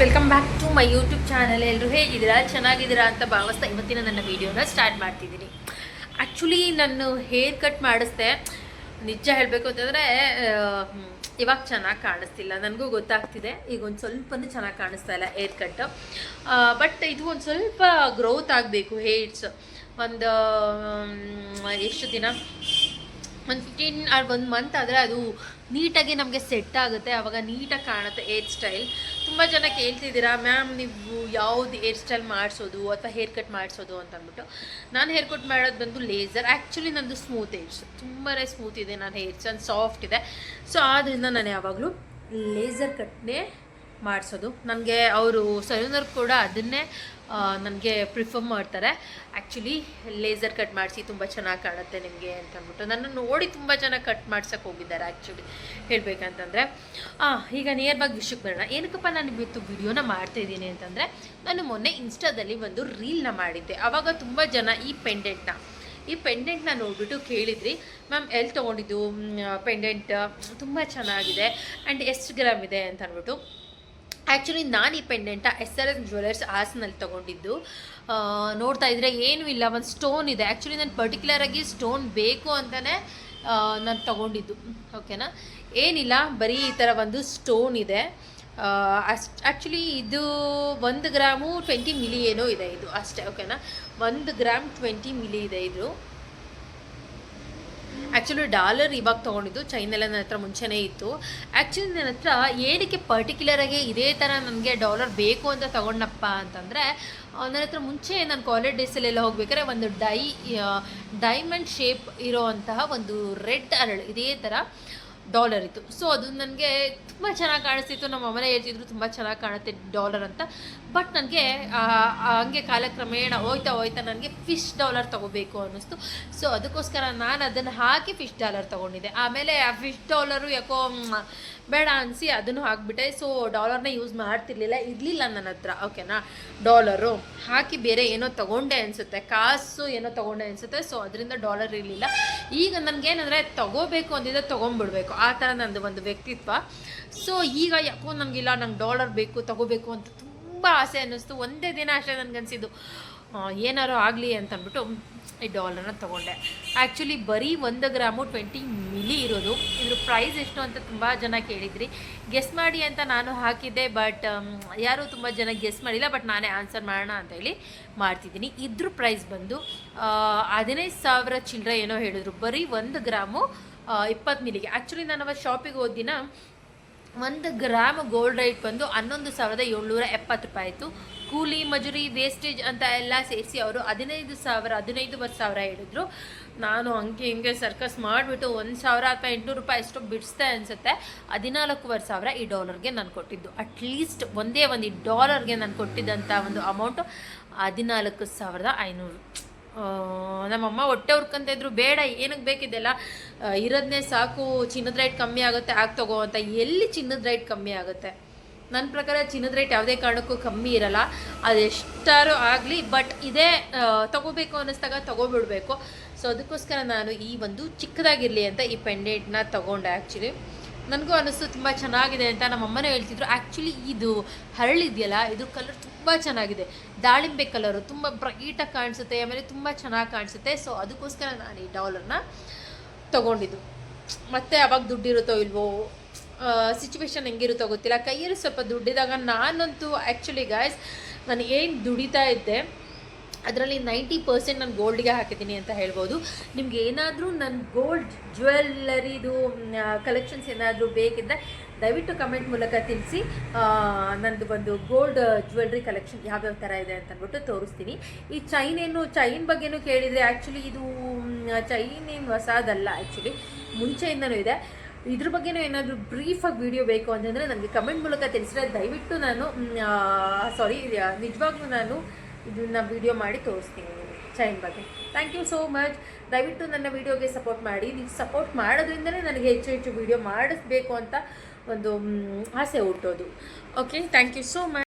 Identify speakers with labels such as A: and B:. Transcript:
A: Welcome back to my YouTube channel. ಎಲ್ಲರೂ ಹೇಗಿದ್ದೀರಾ, ಚೆನ್ನಾಗಿದ್ದೀರಾ ಅಂತ ಭಾವಿಸ್ತಾ ಇವತ್ತಿನ ನನ್ನ ವೀಡಿಯೋನ ಸ್ಟಾರ್ಟ್ ಮಾಡ್ತಿದ್ದೀನಿ. ಆ್ಯಕ್ಚುಲಿ ನಾನು ಹೇರ್ ಕಟ್ ಮಾಡಿಸ್ದೆ. ನಿಜ ಹೇಳಬೇಕು ಅಂತಂದರೆ ಇವಾಗ ಚೆನ್ನಾಗಿ ಕಾಣಿಸ್ತಿಲ್ಲ, ನನಗೂ ಗೊತ್ತಾಗ್ತಿದೆ. ಈಗ ಒಂದು ಸ್ವಲ್ಪನೂ ಚೆನ್ನಾಗಿ ಕಾಣಿಸ್ತಾ ಇಲ್ಲ ಹೇರ್ ಕಟ್ಟು. ಬಟ್ ಇದು ಒಂದು ಸ್ವಲ್ಪ ಗ್ರೋತ್ ಆಗಬೇಕು ಹೇರ್ಸ್. ಒಂದು ಎಷ್ಟು ದಿನ, ಒಂದು 15 ಆರ್ 1 ಮಂತ್ ಆದರೆ ಅದು ನೀಟಾಗಿ ನಮಗೆ ಸೆಟ್ ಆಗುತ್ತೆ. ಆವಾಗ ನೀಟಾಗಿ ಕಾಣುತ್ತೆ ಹೇರ್ ಸ್ಟೈಲ್. ತುಂಬ ಜನ ಕೇಳ್ತಿದ್ದೀರಾ, ಮ್ಯಾಮ್ ನೀವು ಯಾವುದು ಹೇರ್ ಸ್ಟೈಲ್ ಮಾಡಿಸೋದು ಅಥವಾ ಹೇರ್ ಕಟ್ ಮಾಡಿಸೋದು ಅಂತ ಅಂದ್ಬಿಟ್ಟು. ನಾನು ಹೇರ್ ಕಟ್ ಮಾಡೋದು ಬಂದು ಲೇಸರ್. ಆ್ಯಕ್ಚುಲಿ ನಂದು ಸ್ಮೂತ್ ಹೇರ್ಸ್, ತುಂಬಾ ಸ್ಮೂತ್ ಇದೆ ನನ್ನ ಹೇರ್ಸ್, ಅಂಡ್ ಸಾಫ್ಟ್ ಇದೆ. ಸೊ ಆದ್ದರಿಂದ ನಾನು ಯಾವಾಗಲೂ ಲೇಸರ್ ಕಟ್ನೇ ಮಾಡಿಸೋದು. ನನಗೆ ಅವರು ಸಲೂನರ್ ಕೂಡ ಅದನ್ನೇ ನನಗೆ ಪ್ರಿಫರ್ ಮಾಡ್ತಾರೆ. ಆ್ಯಕ್ಚುಲಿ ಲೇಸರ್ ಕಟ್ ಮಾಡಿಸಿ ತುಂಬ ಚೆನ್ನಾಗಿ ಕಾಣುತ್ತೆ ನಿಮಗೆ ಅಂತ ಅಂದ್ಬಿಟ್ಟು ನನ್ನ ನೋಡಿ ತುಂಬ ಜನ ಕಟ್ ಮಾಡ್ಸೋಕ್ಕೆ ಹೋಗಿದ್ದಾರೆ. ಆ್ಯಕ್ಚುಲಿ ಹೇಳಬೇಕಂತಂದರೆ ಈಗ ನಿಯರ್ ಬಾಗಿ ವಿಷಯಕ್ಕೆ ಬರೋಣ. ಏನಕ್ಕಪ್ಪ ನಾನು ಇವತ್ತು ವಿಡಿಯೋನ ಮಾಡ್ತಾಯಿದ್ದೀನಿ ಅಂತಂದರೆ, ನಾನು ಮೊನ್ನೆ ಇನ್ಸ್ಟಾದಲ್ಲಿ ಒಂದು ರೀಲ್ನ ಮಾಡಿದ್ದೆ. ಆವಾಗ ತುಂಬ ಜನ ಈ ಪೆಂಡೆಂಟ್ನ ನೋಡಿಬಿಟ್ಟು ಕೇಳಿದ್ರಿ, ಮ್ಯಾಮ್ ಎಲ್ಲಿ ತೊಗೊಂಡಿದ್ದು ಪೆಂಡೆಂಟ್, ತುಂಬ ಚೆನ್ನಾಗಿದೆ ಆ್ಯಂಡ್ ಎಷ್ಟು ಗ್ರಾಮ್ ಇದೆ ಅಂತ ಅಂದ್ಬಿಟ್ಟು. ಆ್ಯಕ್ಚುಲಿ ನಾನು ಈ ಪೆಂಡೆಂಟ SRS ಜ್ಯುವೆಲರ್ಸ್ ಹಾಸನಲ್ಲಿ ತೊಗೊಂಡಿದ್ದು. ನೋಡ್ತಾ ಇದ್ದರೆ ಏನೂ ಇಲ್ಲ, ಒಂದು ಸ್ಟೋನ್ ಇದೆ. ಆ್ಯಕ್ಚುಲಿ ನಾನು ಪರ್ಟಿಕ್ಯುಲರಾಗಿ ಸ್ಟೋನ್ ಬೇಕು ಅಂತಲೇ ನಾನು ತೊಗೊಂಡಿದ್ದು. ಓಕೆನಾ, ಏನಿಲ್ಲ, ಬರೀ ಈ ಥರ ಒಂದು ಸ್ಟೋನ್ ಇದೆ. ಆ್ಯಕ್ಚುಲಿ ಇದು 1 ಗ್ರಾಮು 20 ಮಿಲಿ ಏನೋ ಇದೆ ಇದು ಅಷ್ಟೇ. ಓಕೆನಾ, 1 ಗ್ರಾಮ್ 20 ಮಿಲಿ ಇದೆ ಇದು. ಆ್ಯಕ್ಚುಲಿ ಡಾಲರ್ ಇವಾಗ ತೊಗೊಂಡಿದ್ದು, ಚೈನೆಲ್ಲ ನನ್ನ ಹತ್ರ ಮುಂಚೆನೇ ಇತ್ತು. ಆ್ಯಕ್ಚುಲಿ ನನ್ನ ಹತ್ರ ಏನಕ್ಕೆ ಪರ್ಟಿಕ್ಯುಲರಾಗಿ ಇದೇ ಥರ ನನಗೆ ಡಾಲರ್ ಬೇಕು ಅಂತ ತೊಗೊಂಡಪ್ಪ ಅಂತಂದರೆ, ನನ್ನ ಹತ್ರ ಮುಂಚೆ ನಾನು ಕಾಲೇಜ್ ಡೇಸಲ್ಲೆಲ್ಲ ಹೋಗ್ಬೇಕಾದ್ರೆ ಒಂದು ಡೈಮಂಡ್ ಶೇಪ್ ಇರೋ ಅಂತಹ ಒಂದು ರೆಡ್ ಅರಳು ಇದೇ ಥರ ಡಾಲರ್ ಇತ್ತು. ಸೊ ಅದು ನನಗೆ ತುಂಬ ಚೆನ್ನಾಗಿ ಕಾಣಿಸ್ತಿತ್ತು. ನಮ್ಮ ಅಮ್ಮನೇ ಹೇಳ್ತಿದ್ರು ತುಂಬ ಚೆನ್ನಾಗಿ ಕಾಣುತ್ತೆ ಡಾಲರ್ ಅಂತ. ಬಟ್ ನನಗೆ ಹಂಗೆ ಕಾಲಕ್ರಮೇಣ ಹೋಯ್ತಾ ನನಗೆ ಫಿಶ್ ಡಾಲರ್ ತೊಗೋಬೇಕು ಅನ್ನಿಸ್ತು. ಸೊ ಅದಕ್ಕೋಸ್ಕರ ನಾನು ಅದನ್ನು ಹಾಕಿ ಫಿಶ್ ಡಾಲರ್ ತೊಗೊಂಡಿದ್ದೆ. ಆಮೇಲೆ ಆ ಫಿಶ್ ಡಾಲರು ಯಾಕೋ ಬೇಡ ಅನಿಸಿ ಅದನ್ನು ಹಾಕಿಬಿಟ್ಟೆ. ಸೊ ಡಾಲರ್ನ ಯೂಸ್ ಇರಲಿಲ್ಲ ನನ್ನ ಹತ್ರ. ಓಕೆನಾ, ಡಾಲರು ಹಾಕಿ ಬೇರೆ ಏನೋ ತೊಗೊಂಡೆ ಅನಿಸುತ್ತೆ, ಕಾಸು ಏನೋ ತೊಗೊಂಡೆ ಅನಿಸುತ್ತೆ. ಸೊ ಅದರಿಂದ ಡಾಲರ್ ಇರಲಿಲ್ಲ. ಈಗ ನನಗೇನಂದರೆ ತೊಗೋಬೇಕು ಅಂದಿದ್ದರೆ ತೊಗೊಂಡ್ಬಿಡ್ಬೇಕು, ಆ ಥರ ನಂದು ಒಂದು ವ್ಯಕ್ತಿತ್ವ. ಸೊ ಈಗ ಯಾಕೋ ನನಗಿಲ್ಲ, ನಂಗೆ ಡಾಲರ್ ಬೇಕು, ತೊಗೋಬೇಕು ಅಂತ ತುಂಬ ಆಸೆ ಅನ್ನಿಸ್ತು. ಒಂದೇ ದಿನ ಅಷ್ಟೇ ನನಗನ್ಸಿದ್ದು ಏನಾರು ಆಗಲಿ ಅಂತ ಅಂದ್ಬಿಟ್ಟು ಈ ಡಾಲರ್ನ ತೊಗೊಂಡೆ. ಆ್ಯಕ್ಚುಲಿ ಬರೀ 1 ಗ್ರಾಮು 20 ಮಿಲಿ ಇರೋದು. ಇದ್ರ ಪ್ರೈಸ್ ಎಷ್ಟು ಅಂತ ತುಂಬ ಜನ ಕೇಳಿದ್ರಿ, ಗೆಸ್ ಮಾಡಿ ಅಂತ ನಾನು ಹಾಕಿದ್ದೆ. ಬಟ್ ಯಾರೂ ತುಂಬ ಜನ ಗೆಸ್ ಮಾಡಿಲ್ಲ. ಬಟ್ ನಾನೇ ಆನ್ಸರ್ ಮಾಡೋಣ ಅಂತ ಹೇಳಿ ಮಾಡ್ತಿದ್ದೀನಿ. ಇದ್ರ ಪ್ರೈಸ್ ಬಂದು 15,000 ಚಿಲ್ಲರೆ ಏನೋ ಹೇಳಿದ್ರು, ಬರೀ 1 ಗ್ರಾಮು 20 ಮಿಲಿಗೆ. ಆ್ಯಕ್ಚುಲಿ ನಾನು ಅವತ್ತು ಶಾಪಿಗೆ ಹೋದಿನ 1 ಗ್ರಾಮ್ ಗೋಲ್ಡ್ ರೇಟ್ ಬಂದು 11,770 ರೂಪಾಯಿ ಆಯಿತು. ಕೂಲಿ ಮಜೂರಿ ವೇಸ್ಟೇಜ್ ಅಂತ ಎಲ್ಲ ಸೇರಿಸಿ ಅವರು 15,000 ಹೇಳಿದ್ರು. ನಾನು ಹಿಂಗೆ ಸರ್ಕಸ್ ಮಾಡಿಬಿಟ್ಟು 1,000 ಅಥವಾ 800 ರೂಪಾಯಿ ಎಷ್ಟೋ ಬಿಡಿಸ್ದೆ ಅನಿಸುತ್ತೆ. 14,500 ಈ ಡಾಲರ್ಗೆ ನಾನು ಕೊಟ್ಟಿದ್ದು. ಅಟ್ಲೀಸ್ಟ್ ಒಂದೇ ಒಂದು ಈ ಡಾಲರ್ಗೆ ನಾನು ಕೊಟ್ಟಿದ್ದಂಥ ಒಂದು ಅಮೌಂಟು 14,500. ನಮ್ಮಮ್ಮ ಹೊಟ್ಟೆ ಹುರ್ಕೊಂತ ಇದ್ರು, ಬೇಡ ಏನಕ್ಕೆ ಬೇಕಿದೆಲ್ಲ, ಇರೋದನ್ನೇ ಸಾಕು, ಚಿನ್ನದ ರೇಟ್ ಕಮ್ಮಿ ಆಗುತ್ತೆ ಆಗ ತಗೋ ಅಂತ. ಎಲ್ಲಿ ಚಿನ್ನದ ರೇಟ್ ಕಮ್ಮಿ ಆಗುತ್ತೆ? ನನ್ನ ಪ್ರಕಾರ ಚಿನ್ನದ ರೇಟ್ ಯಾವುದೇ ಕಾರಣಕ್ಕೂ ಕಮ್ಮಿ ಇರಲ್ಲ, ಅದೆಷ್ಟಾರು ಆಗಲಿ. ಬಟ್ ಇದೇ ತೊಗೋಬೇಕು ಅನ್ನಿಸ್ದಾಗ ತೊಗೊಬಿಡ್ಬೇಕು. ಸೊ ಅದಕ್ಕೋಸ್ಕರ ನಾನು ಈ ಒಂದು ಚಿಕ್ಕದಾಗಿರಲಿ ಅಂತ ಈ ಪೆಂಡೆಂಟ್ನ ತೊಗೊಂಡೆ. ಆ್ಯಕ್ಚುಲಿ ನನಗೂ ಅನ್ನಿಸ್ತು ತುಂಬ ಚೆನ್ನಾಗಿದೆ ಅಂತ. ನಮ್ಮಮ್ಮನೇ ಹೇಳ್ತಿದ್ರು. ಆ್ಯಕ್ಚುಲಿ ಇದು ಹರಳಿದೆಯಲ್ಲ, ಇದು ಕಲರ್ ತುಂಬ ಚೆನ್ನಾಗಿದೆ, ದಾಳಿಂಬೆ ಕಲರು, ತುಂಬ ಬ್ರೈಟಾಗಿ ಕಾಣಿಸುತ್ತೆ, ಆಮೇಲೆ ತುಂಬ ಚೆನ್ನಾಗಿ ಕಾಣಿಸುತ್ತೆ. ಸೊ ಅದಕ್ಕೋಸ್ಕರ ನಾನು ಈ ಡಾಲರ್ನ ತೊಗೊಂಡಿದ್ದು. ಮತ್ತು ಅವಾಗ ದುಡ್ಡಿರುತ್ತೋ ಇಲ್ವೋ, ಸಿಚುವೇಶನ್ ಹೆಂಗಿರುತ್ತೋ ಗೊತ್ತಿಲ್ಲ, ಕೈಯಲ್ಲಿ ಸ್ವಲ್ಪ ದುಡ್ಡಿದಾಗ ನಾನಂತೂ ಆ್ಯಕ್ಚುಲಿ ಗಾಯ್ಸ್ ನಾನು ಏನು ದುಡಿತಾ ಇದ್ದೆ ಅದರಲ್ಲಿ 90% ನಾನು ಗೋಲ್ಡ್ಗೆ ಹಾಕಿದ್ದೀನಿ ಅಂತ ಹೇಳ್ಬೋದು. ನಿಮ್ಗೆ ಏನಾದರೂ ನನ್ನ ಗೋಲ್ಡ್ ಜ್ಯುವೆಲ್ಲರಿದು ಕಲೆಕ್ಷನ್ಸ್ ಏನಾದರೂ ಬೇಕಿದ್ದರೆ ದಯವಿಟ್ಟು ಕಮೆಂಟ್ ಮೂಲಕ ತಿಳಿಸಿ. ನಂದು ಒಂದು ಗೋಲ್ಡ್ ಜ್ಯುವೆಲ್ರಿ ಕಲೆಕ್ಷನ್ ಯಾವ್ಯಾವ ಥರ ಇದೆ ಅಂತ ಅಂದ್ಬಿಟ್ಟು ತೋರಿಸ್ತೀನಿ. ಈ ಚೈನ್ ಬಗ್ಗೆನೂ ಕೇಳಿದರೆ, ಆ್ಯಕ್ಚುಲಿ ಇದು ಚೈನ್ ಏನು ಹೊಸದಲ್ಲ, ಆ್ಯಕ್ಚುಲಿ ಮುಂಚೆಯಿಂದನೂ ಇದೆ. ಇದ್ರ ಬಗ್ಗೆನೂ ಏನಾದರೂ ಬ್ರೀಫಾಗಿ ವಿಡಿಯೋ ಬೇಕು ಅಂತಂದರೆ ನನಗೆ ಕಮೆಂಟ್ ಮೂಲಕ ತಿಳಿಸಿದ್ರೆ ದಯವಿಟ್ಟು ನಾನು ನಿಜವಾಗ್ಲೂ ನಾನು ಇದನ್ನು ವಿಡಿಯೋ ಮಾಡಿ ತೋರಿಸ್ತೀನಿ ಚೈನ್ ಬಗ್ಗೆ. Thank you so much. ದಯವಿಟ್ಟು ನನ್ನ ವಿಡಿಯೋಗೆ ಸಪೋರ್ಟ್ ಮಾಡಿ. ನೀವು ಸಪೋರ್ಟ್ ಮಾಡೋದ್ರಿಂದಲೇ ನನಗೆ ಹೆಚ್ಚು ವಿಡಿಯೋ ಮಾಡಿಸ್ಬೇಕು ಅಂತ ಒಂದು ಆಸೆ ಹುಟ್ಟೋದು. Okay, thank you so much.